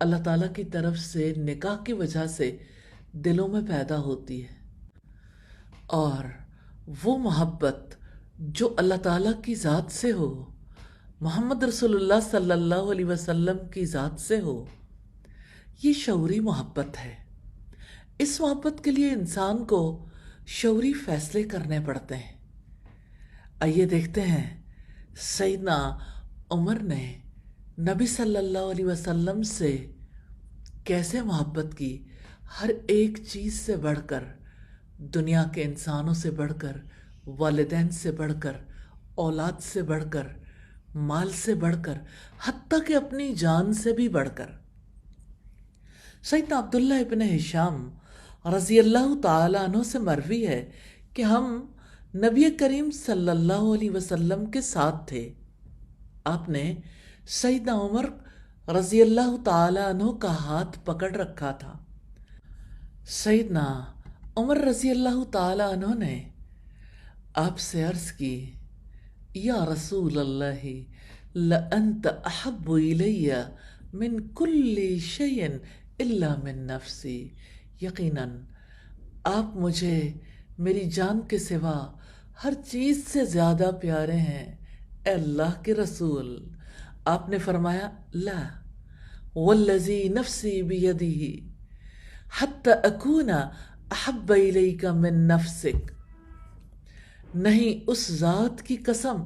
اللہ تعالیٰ کی طرف سے نکاح کی وجہ سے دلوں میں پیدا ہوتی ہے، اور وہ محبت جو اللہ تعالیٰ کی ذات سے ہو، محمد رسول اللہ صلی اللہ علیہ وسلم کی ذات سے ہو، یہ شعوری محبت ہے۔ اس محبت کے لیے انسان کو شعوری فیصلے کرنے پڑتے ہیں۔ آئیے دیکھتے ہیں سیدنا عمر نے نبی صلی اللہ علیہ وسلم سے کیسے محبت کی، ہر ایک چیز سے بڑھ کر، دنیا کے انسانوں سے بڑھ کر، والدین سے بڑھ کر، اولاد سے بڑھ کر، مال سے بڑھ کر، حتیٰ کہ اپنی جان سے بھی بڑھ کر۔ سیدنا عبداللہ ابن ہشام رضی اللہ تعالیٰ عنہ سے مروی ہے کہ ہم نبی کریم صلی اللہ علیہ وسلم کے ساتھ تھے۔ آپ نے سیدنا عمر رضی اللہ تعالیٰ عنہ کا ہاتھ پکڑ رکھا تھا۔ سیدنا عمر رضی اللہ تعالیٰ عنہ نے آپ سے عرض کی، یا رسول اللہ لأنت احب الی من کل شیء الا من نفسی، یقیناً آپ مجھے میری جان کے سوا ہر چیز سے زیادہ پیارے ہیں، اے اللہ کے رسول۔ آپ نے فرمایا، لا والذی نفسی بیدہ حتی اکون احب الیک من نفسک، نہیں، اس ذات کی قسم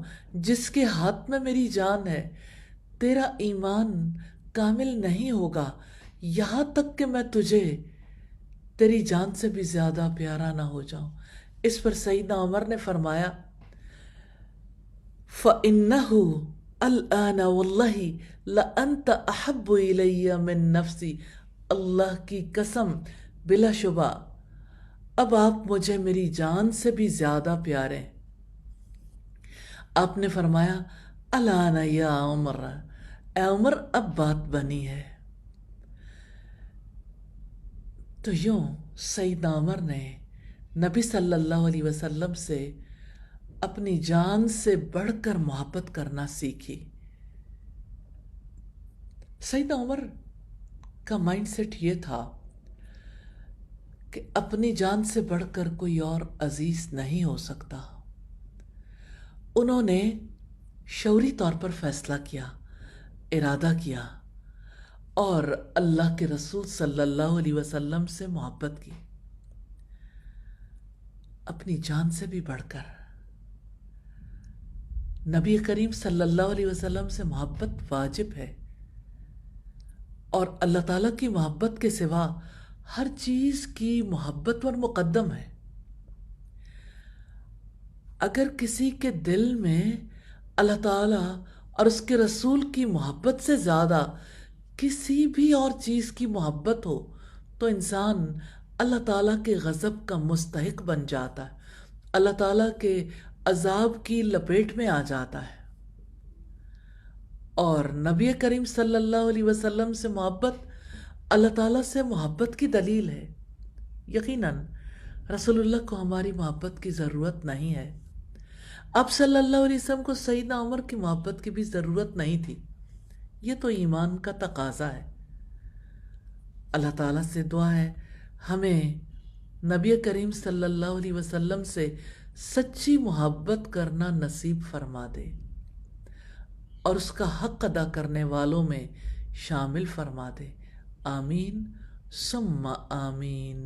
جس کے ہاتھ میں میری جان ہے، تیرا ایمان کامل نہیں ہوگا یہاں تک کہ میں تجھے تیری جان سے بھی زیادہ پیارا نہ ہو جاؤں۔ اس پر سیدنا عمر نے فرمایا، فَإِنَّهُ الْآنَ وَاللَّهِ لَأَنْتَ أَحَبُّ إِلَيَّ مِن نَفْسِي، اللہ کی قسم بلا شبہ اب آپ مجھے میری جان سے بھی زیادہ پیارے ہیں۔ آپ نے فرمایا، الآن یا عمر، اے عمر اب بات بنی ہے۔ تو یوں سیدنا عمر نے نبی صلی اللہ علیہ وسلم سے اپنی جان سے بڑھ کر محبت کرنا سیکھی۔ سیدنا عمر کا مائنڈ سیٹ یہ تھا کہ اپنی جان سے بڑھ کر کوئی اور عزیز نہیں ہو سکتا۔ انہوں نے شعوری طور پر فیصلہ کیا، ارادہ کیا، اور اللہ کے رسول صلی اللہ علیہ وسلم سے محبت کی، اپنی جان سے بھی بڑھ کر۔ نبی کریم صلی اللہ علیہ وسلم سے محبت واجب ہے، اور اللہ تعالیٰ کی محبت کے سوا ہر چیز کی محبت پر مقدم ہے۔ اگر کسی کے دل میں اللہ تعالیٰ اور اس کے رسول کی محبت سے زیادہ کسی بھی اور چیز کی محبت ہو تو انسان اللہ تعالیٰ کے غضب کا مستحق بن جاتا ہے، اللہ تعالیٰ کے عذاب کی لپیٹ میں آ جاتا ہے۔ اور نبی کریم صلی اللہ علیہ وسلم سے محبت اللہ تعالیٰ سے محبت کی دلیل ہے۔ یقیناً رسول اللہ کو ہماری محبت کی ضرورت نہیں ہے، اب صلی اللہ علیہ وسلم کو سیدنا عمر کی محبت کی بھی ضرورت نہیں تھی۔ یہ تو ایمان کا تقاضا ہے۔ اللہ تعالیٰ سے دعا ہے ہمیں نبی کریم صلی اللہ علیہ وسلم سے سچی محبت کرنا نصیب فرما دے، اور اس کا حق ادا کرنے والوں میں شامل فرما دے۔ آمین ثم آمین۔